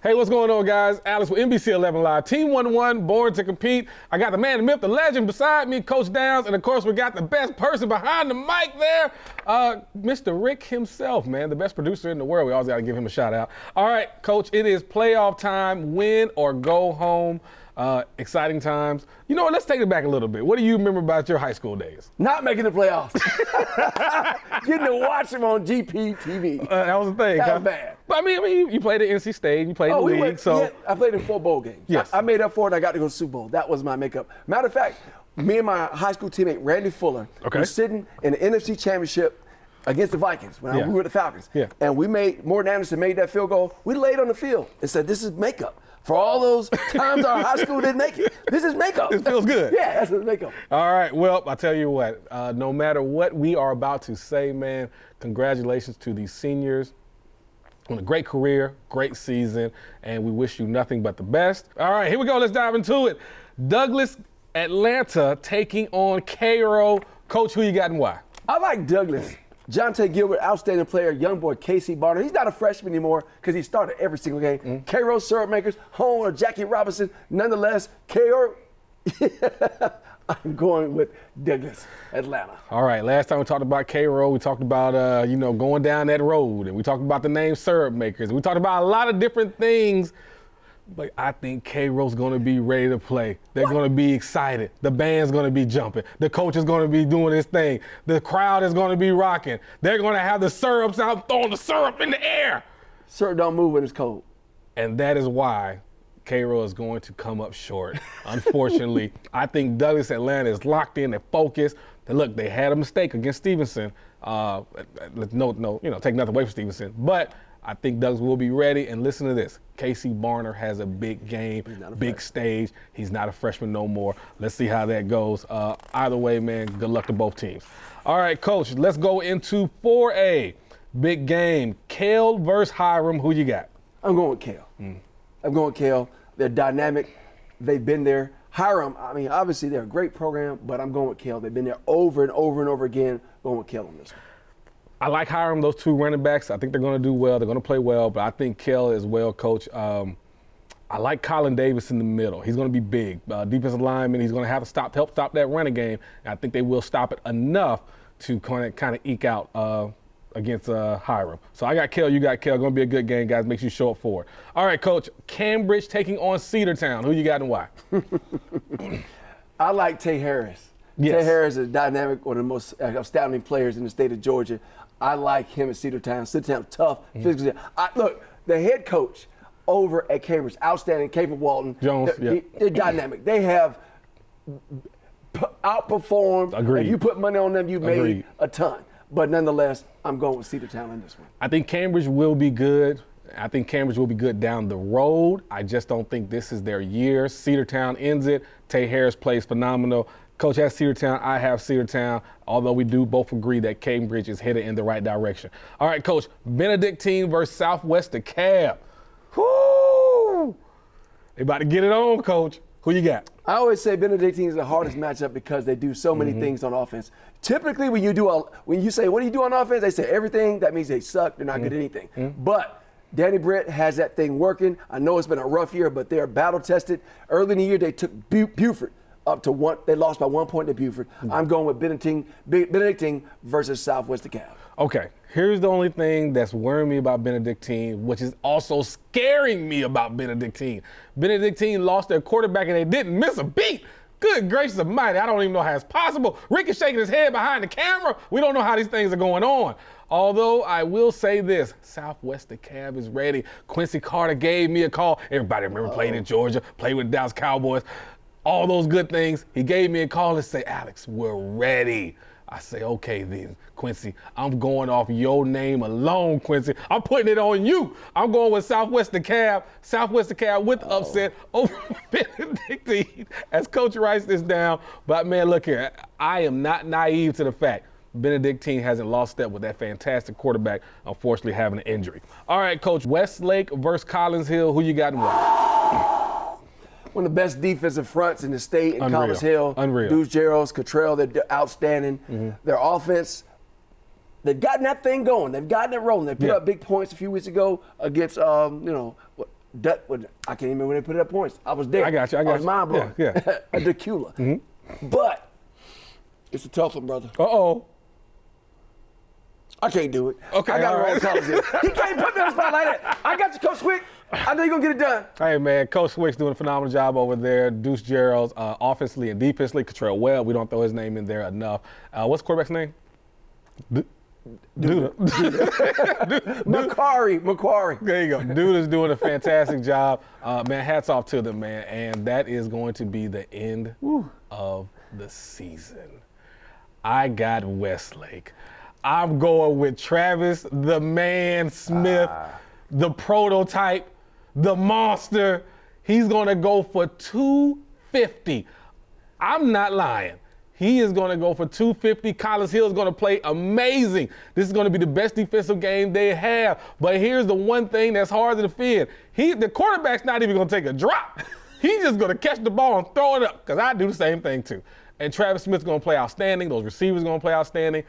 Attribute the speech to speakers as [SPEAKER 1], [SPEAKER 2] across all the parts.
[SPEAKER 1] Hey, what's going on, guys? Alex with NBC 11 Live. Team 1-1, born to compete. I got the man, the myth, the legend beside me, Coach Downs, and of course, we got the best person behind the mic there, Mr. Rick himself, man, the best producer in the world. We always got to give him a shout out. All right, Coach, it is playoff time. Win or go home. Exciting times. You know what? Let's take it back a little bit. What do you remember about your high school days?
[SPEAKER 2] Not making the playoffs. Getting to watch them on GPTV.
[SPEAKER 1] That was the thing.
[SPEAKER 2] That was bad.
[SPEAKER 1] But I mean, you played at NC State. You played in the league. So
[SPEAKER 2] yeah, I played in 4 bowl games.
[SPEAKER 1] Yes.
[SPEAKER 2] I made up for it. I got to go to Super Bowl. That was my makeup. Matter of fact, me and my high school teammate Randy Fuller were sitting in the NFC Championship against the Vikings when we were the Falcons. Yeah. And we made Morton Anderson made that field goal. We laid on the field and said, "This is makeup." For all those times our high school didn't make it, this is makeup.
[SPEAKER 1] It feels good.
[SPEAKER 2] Yeah, that's makeup.
[SPEAKER 1] All right, well, I tell you what, no matter what we are about to say, man, congratulations to these seniors on a great career, great season, and we wish you nothing but the best. All right, here we go. Let's dive into it. Douglas, Atlanta, taking on Cairo. Coach, who you got and why?
[SPEAKER 2] I like Douglas. Jonte Gilbert, outstanding player, young boy Casey Barner. He's not a freshman anymore because he started every single game. Cairo syrup makers, home of Jackie Robinson. Nonetheless, Cairo, I'm going with Douglas, Atlanta.
[SPEAKER 1] All right, last time we talked about Cairo, we talked about, going down that road, and we talked about the name syrup makers. We talked about a lot of different things. But I think Cairo's going to be ready to play. They're going to be excited. The band's going to be jumping. The coach is going to be doing his thing. The crowd is going to be rocking. They're going to have the syrups out, throwing the syrup in the air.
[SPEAKER 2] Syrup don't move when it's cold.
[SPEAKER 1] And that is why Cairo is going to come up short, unfortunately. I think Douglas Atlanta is locked in and focused. And look, they had a mistake against Stevenson. Take nothing away from Stevenson. But I think Douglas will be ready, and listen to this. Casey Barner has a big game, big stage. He's not a freshman no more. Let's see how that goes. Either way, man, good luck to both teams. All right, Coach, let's go into 4A. Big game. Kell versus Hyrum. Who you got?
[SPEAKER 2] I'm going with Kell. I'm going with Kell. They're dynamic. They've been there. Hyrum, I mean, obviously they're a great program, but I'm going with Kell. They've been there over and over and over again. Going with Kell on this one.
[SPEAKER 1] I like Hyrum, those 2 running backs. I think they're going to do well. They're going to play well, but I think Kell is well, Coach. I like Colin Davis in the middle. He's going to be big. Defensive lineman, he's going to have to help stop that running game. And I think they will stop it enough to kind of eke out against Hyrum. So I got Kell, you got Kell. Going to be a good game, guys. Make sure you show up for it. All right, Coach, Cambridge taking on Cedartown. Who you got and why?
[SPEAKER 2] I like Tay Harris.
[SPEAKER 1] Yes.
[SPEAKER 2] Tay Harris is dynamic, one of the most astounding players in the state of Georgia. I like him at Cedartown. Cedartown, tough, physical. Look, the head coach over at Cambridge, outstanding, Kevin Walton.
[SPEAKER 1] Jones,
[SPEAKER 2] they're dynamic. They have outperformed.
[SPEAKER 1] Agreed.
[SPEAKER 2] If you put money on them, you made a ton. But nonetheless, I'm going with Cedartown in this one.
[SPEAKER 1] I think Cambridge will be good. I think Cambridge will be good down the road. I just don't think this is their year. Cedartown ends it. Tay Harris plays phenomenal. Coach has Cedartown, I have Cedartown, although we do both agree that Cambridge is headed in the right direction. All right, Coach, Benedictine versus Southwest DeKalb. Whoo! They about to get it on, Coach. Who you got?
[SPEAKER 2] I always say Benedictine is the hardest matchup because they do so many things on offense. Typically, when you say, what do you do on offense? They say everything. That means they suck. They're not good at anything. But Danny Britt has that thing working. I know it's been a rough year, but they're battle-tested. Early in the year, they took Buford up to 1. They lost by 1 point to Buford. I'm going with Benedictine versus Southwest DeKalb.
[SPEAKER 1] Okay, here's the only thing that's worrying me about Benedictine, which is also scaring me about Benedictine. Benedictine lost their quarterback and they didn't miss a beat. Good gracious almighty, I don't even know how it's possible. Rick is shaking his head behind the camera. We don't know how these things are going on. Although I will say this, Southwest DeKalb is ready. Quincy Carter gave me a call. Everybody remember playing in Georgia, played with the Dallas Cowboys. All those good things. He gave me a call and say, Alex, we're ready. I say, okay then, Quincy, I'm going off your name alone, Quincy. I'm putting it on you. I'm going with Southwest DeKalb. Southwest DeKalb with upset over Benedictine as Coach writes this down. But man, look here, I am not naive to the fact Benedictine hasn't lost step with that fantastic quarterback, unfortunately having an injury. All right, Coach, Westlake versus Collins Hill. Who you got and what?
[SPEAKER 2] One of the best defensive fronts in the state in
[SPEAKER 1] Unreal.
[SPEAKER 2] Collins Hill.
[SPEAKER 1] Unreal.
[SPEAKER 2] Deuce Gerald, Cottrell, they're outstanding. Their offense, they've gotten that thing going. They've gotten it rolling. They put up big points a few weeks ago against, I can't even remember when they put it up points. I was there.
[SPEAKER 1] I got you. I was
[SPEAKER 2] mind blown.
[SPEAKER 1] Yeah.
[SPEAKER 2] A DeKalb. But it's a tough one, brother.
[SPEAKER 1] Uh-oh.
[SPEAKER 2] I can't do it.
[SPEAKER 1] Okay,
[SPEAKER 2] I got
[SPEAKER 1] all
[SPEAKER 2] to roll
[SPEAKER 1] right.
[SPEAKER 2] college here. He can't put me on the spot like that. I got you, Coach Swick. I know you're going to get it done.
[SPEAKER 1] Hey, man, Coach Swick's doing a phenomenal job over there. Deuce Gerald's offensively and defensively. Cottrell Webb, we don't throw his name in there enough. What's the quarterback's name? Duda.
[SPEAKER 2] Macquarie.
[SPEAKER 1] There you go. Duda's doing a fantastic job. Man, hats off to them, man. And that is going to be the end of the season. I got Westlake. I'm going with Travis, the man Smith, the prototype, the monster. He's going to go for 250. I'm not lying. He is going to go for 250. Collins Hill is going to play amazing. This is going to be the best defensive game they have. But here's the one thing that's hard to defend. The quarterback's not even going to take a drop. He's just going to catch the ball and throw it up, because I do the same thing too. And Travis Smith's going to play outstanding. Those receivers are going to play outstanding.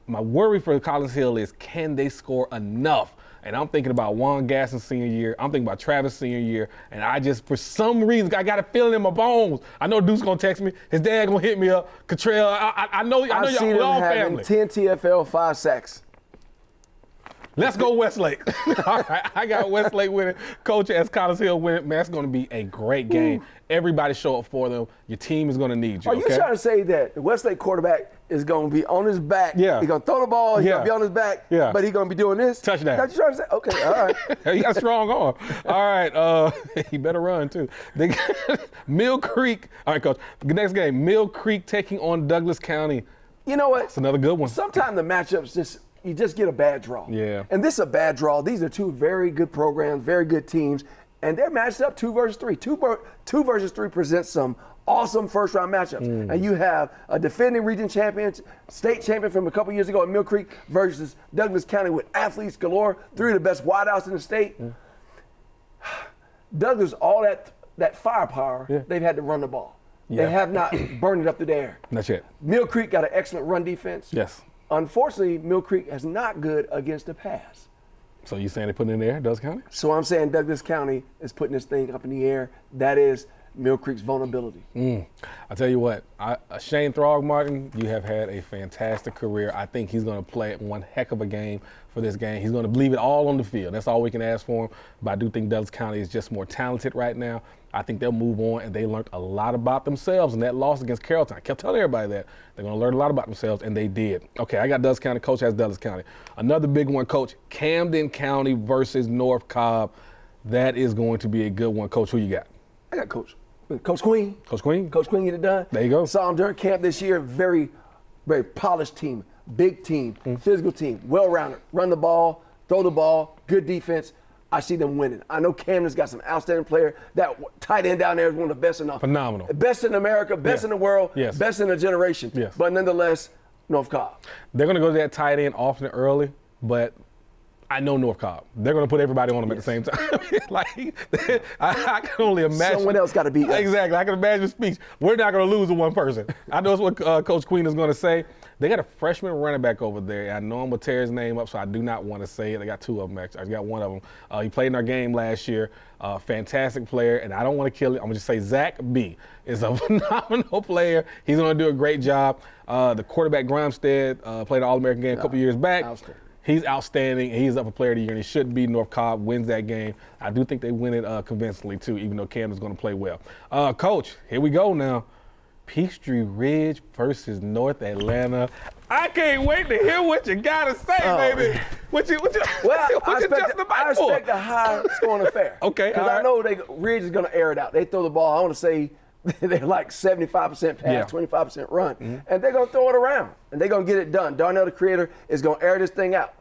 [SPEAKER 1] My worry for Collins Hill is, can they score enough? And I'm thinking about Juan Gasson's senior year. I'm thinking about Travis' senior year. And I just, for some reason, I got a feeling in my bones. I know Duke's going to text me. His dad going to hit me up. Cottrell, I know y'all all family.
[SPEAKER 2] 10 TFL, 5 sacks.
[SPEAKER 1] Let's go Westlake. All right, I got Westlake winning. Coach has Collins Hill winning. Man, that's going to be a great game. Everybody show up for them. Your team is going to need you.
[SPEAKER 2] Are you trying to say that the Westlake quarterback is going to be on his back?
[SPEAKER 1] Yeah.
[SPEAKER 2] He's going to throw the ball. He's going to be on his back.
[SPEAKER 1] Yeah.
[SPEAKER 2] But he's going to be doing this?
[SPEAKER 1] Touchdown.
[SPEAKER 2] That's what you're trying to say? Okay, all right.
[SPEAKER 1] He got a strong arm. All right, he better run too. They got Mill Creek. All right, Coach. The next game, Mill Creek taking on Douglas County.
[SPEAKER 2] You know what?
[SPEAKER 1] It's another good one.
[SPEAKER 2] Sometimes the matchups you just get a bad draw.
[SPEAKER 1] Yeah.
[SPEAKER 2] And this is a bad draw. These are two very good programs, very good teams, and they're matched up 2 versus 3. 2 versus 3 presents some awesome first-round matchups. And you have a defending region champion, state champion from a couple years ago at Mill Creek versus Douglas County with athletes galore, 3 of the best wideouts in the state. Douglas, all that firepower, they've had to run the ball.
[SPEAKER 1] Yeah.
[SPEAKER 2] They have not burned it up to the air.
[SPEAKER 1] That's it.
[SPEAKER 2] Mill Creek got an excellent run defense.
[SPEAKER 1] Yes.
[SPEAKER 2] Unfortunately, Mill Creek is not good against the pass.
[SPEAKER 1] So you saying they put it in the air, Douglas County?
[SPEAKER 2] So I'm saying Douglas County is putting this thing up in the air. That is Mill Creek's vulnerability.
[SPEAKER 1] I tell you what, Shane Throgmorton, you have had a fantastic career. I think he's going to play one heck of a game for this game. He's going to leave it all on the field. That's all we can ask for him. But I do think Douglas County is just more talented right now. I think they'll move on, and they learned a lot about themselves in that loss against Carrollton. I kept telling everybody that. They're going to learn a lot about themselves, and they did. Okay, I got Douglas County. Coach has Douglas County. Another big one, Coach, Camden County versus North Cobb. That is going to be a good one. Coach, who you got?
[SPEAKER 2] I got Coach Queen.
[SPEAKER 1] Coach Queen?
[SPEAKER 2] Coach Queen get it done.
[SPEAKER 1] There you go.
[SPEAKER 2] Saw him during camp this year. Very, very polished team, big team, physical team, well-rounded. Run the ball, throw the ball, good defense. I see them winning. I know Camden's got some outstanding player. That tight end down there is one of the best in the
[SPEAKER 1] Phenomenal.
[SPEAKER 2] Best in America, best in the world, best in the generation.
[SPEAKER 1] Yes.
[SPEAKER 2] But nonetheless, North Cobb.
[SPEAKER 1] They're going to go to that tight end often and early, but I know North Cobb. They're going to put everybody on them at the same time. I can only imagine.
[SPEAKER 2] Someone else got to beat us.
[SPEAKER 1] Exactly. I can imagine the speech. We're not going to lose to one person. I know that's what Coach Queen is going to say. They got a freshman running back over there. I know I'm going to tear his name up, so I do not want to say it. They got 2 of them, actually. I got 1 of them. He played in our game last year. Fantastic player, and I don't want to kill it. I'm going to just say Zach B. is a phenomenal player. He's going to do a great job. The quarterback, Grimstead, played an All-American game a couple years back. He's outstanding. He's up for player of the year, and he should be. North Cobb wins that game. I do think they win it convincingly, too, even though Camden's going to play well. Coach, here we go now. Peachtree Ridge versus North Atlanta. I can't wait to hear what you got to say, baby. What you
[SPEAKER 2] I expect a high-scoring affair.
[SPEAKER 1] Okay,
[SPEAKER 2] because I know Ridge is going to air it out. They throw the ball, I want to say, they're like 75% pass, 25% run. And they're going to throw it around. And they're going to get it done. Darnell, the creator, is going to air this thing out.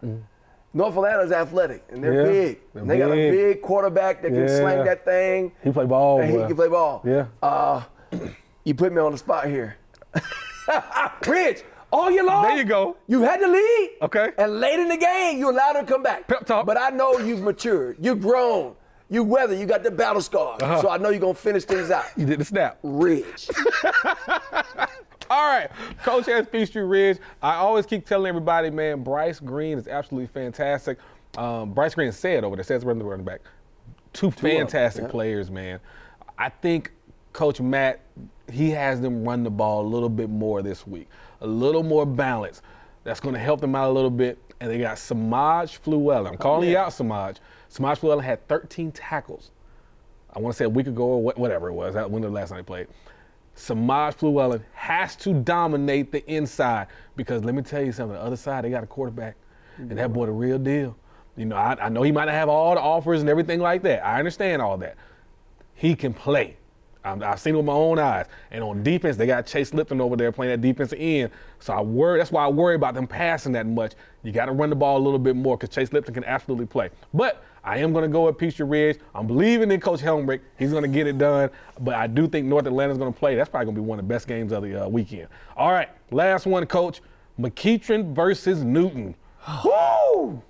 [SPEAKER 2] North Atlanta's athletic, and they're big. And they got a big quarterback that can slang that thing.
[SPEAKER 1] He play ball.
[SPEAKER 2] And he can play ball.
[SPEAKER 1] Yeah.
[SPEAKER 2] You put me on the spot here. Ridge, all year long.
[SPEAKER 1] There you go.
[SPEAKER 2] You had the lead.
[SPEAKER 1] Okay.
[SPEAKER 2] And late in the game, you allowed them to come back.
[SPEAKER 1] Pep talk.
[SPEAKER 2] But I know you've matured. You've grown. You weathered. You got the battle scars. So I know you're going to finish things out.
[SPEAKER 1] You did the snap.
[SPEAKER 2] Ridge.
[SPEAKER 1] All right. Coach has Peachtree Ridge. I always keep telling everybody, man, Bryce Green is absolutely fantastic. Bryce Green said over there, says running back. Two fantastic players, man. I think Coach Matt, he has them run the ball a little bit more this week, a little more balance. That's going to help them out a little bit. And they got Samaj Fluellen. I'm calling you out, Samaj. Samaj Fluellen had 13 tackles. I want to say a week ago or whatever it was. That when the last time they played. Samaj Fluellen has to dominate the inside because let me tell you something. The other side, they got a quarterback, and that boy the real deal. You know, I know he might not have all the offers and everything like that. I understand all that. He can play. I've seen it with my own eyes. And on defense, they got Chase Lipton over there playing that defensive end. So that's why I worry about them passing that much. You got to run the ball a little bit more because Chase Lipton can absolutely play. But I am going to go with Peachtree Ridge. I'm believing in Coach Helmrich. He's going to get it done. But I do think North Atlanta's going to play. That's probably going to be one of the best games of the weekend. All right, last one, Coach. McEachern versus Newton. Woo!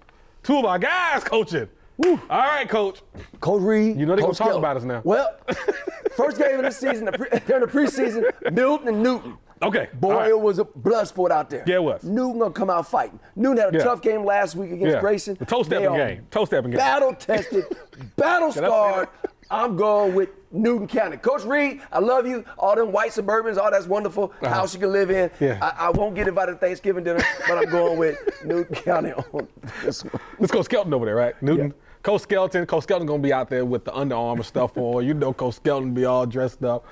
[SPEAKER 1] Two of our guys coaching. Woo. All right, Coach.
[SPEAKER 2] Coach Reed.
[SPEAKER 1] You know they're going to talk
[SPEAKER 2] Kell.
[SPEAKER 1] about us now.
[SPEAKER 2] Well, first game of the season, during the preseason, Milton and Newton.
[SPEAKER 1] Okay.
[SPEAKER 2] Boy, It was a blood sport out there.
[SPEAKER 1] Yeah, it was.
[SPEAKER 2] Newton going to come out fighting. Newton had a tough game last week against Grayson.
[SPEAKER 1] The toe-stepping game. Toe-stepping game.
[SPEAKER 2] Battle-tested, battle-scarred. I'm going with Newton County. Coach Reed, I love you. All them white Suburbans, all that's wonderful. House you can live in.
[SPEAKER 1] Yeah.
[SPEAKER 2] I won't get invited to Thanksgiving dinner, but I'm going with Newton County on this one.
[SPEAKER 1] Let's go Skelton over there, right? Newton.
[SPEAKER 2] Yeah.
[SPEAKER 1] Coach Skelton going to be out there with the Under Armour stuff on. You know Coach Skelton be all dressed up.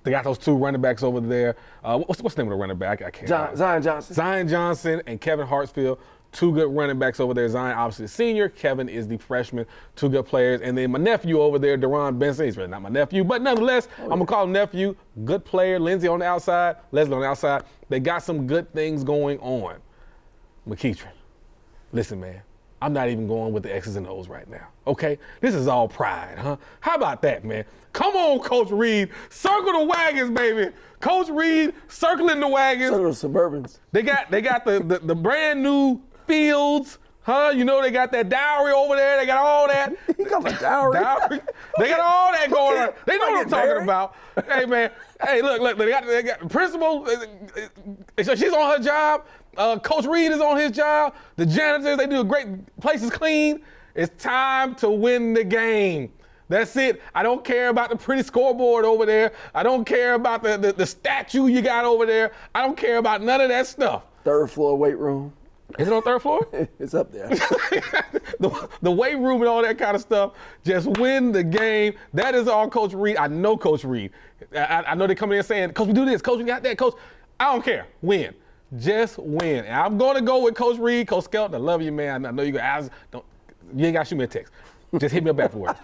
[SPEAKER 1] They got those two running backs over there. What's the name of the running back? I can't.
[SPEAKER 2] Zion Johnson.
[SPEAKER 1] Zion Johnson and Kevin Hartsfield. Two good running backs over there. Zion, obviously the senior. Kevin is the freshman. Two good players. And then my nephew over there, Deron Benson. He's really not my nephew, but nonetheless, I'm going to call him nephew. Good player. Lindsey on the outside. Leslie on the outside. They got some good things going on. McEachern, listen, man. I'm not even going with the X's and O's right now, okay? This is all pride, huh? How about that, man? Come on, Coach Reed. Circle the wagons, baby. Coach Reed circling the wagons.
[SPEAKER 2] Circle the Suburbans.
[SPEAKER 1] They got the brand new fields, huh? You know, they got that dowry over there. They got all that.
[SPEAKER 2] He got a dowry.
[SPEAKER 1] They got all that going on. They know what I'm talking about. Hey, man. Hey, look. They got the principal. She's on her job. Coach Reed is on his job. The janitors, they do a great, place is clean. It's time to win the game. That's it. I don't care about the pretty scoreboard over there. I don't care about the statue you got over there. I don't care about none of that stuff.
[SPEAKER 2] Third floor weight room.
[SPEAKER 1] Is it on third floor?
[SPEAKER 2] It's up there.
[SPEAKER 1] the weight room and all that kind of stuff. Just win the game. That is all Coach Reed. I know Coach Reed. I know they come in saying, Coach, we do this. Coach, we got that. Coach, I don't care. Win. Just win. And I'm going to go with Coach Reed, Coach Skelton. I love you, man. I know you guys you ain't got to shoot me a text. Just hit me up afterwards.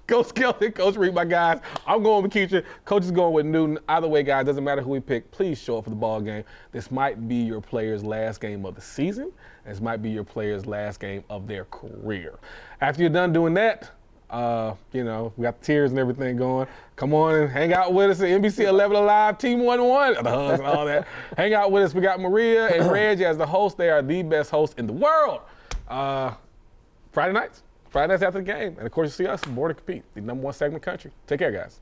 [SPEAKER 1] Coach Skelton, Coach Reed, my guys. I'm going with McEachern. Coach is going with Newton. Either way, guys, doesn't matter who we pick. Please show up for the ball game. This might be your player's last game of the season. This might be your player's last game of their career. After you're done doing that, we got the tears and everything going. Come on and hang out with us at NBC 11 Alive, Team 1-1, the hugs and all that. Hang out with us. We got Maria and Reg as the hosts. They are the best hosts in the world. Friday nights after the game. And of course, you see us, Born to Compete, the #1 segment country. Take care, guys.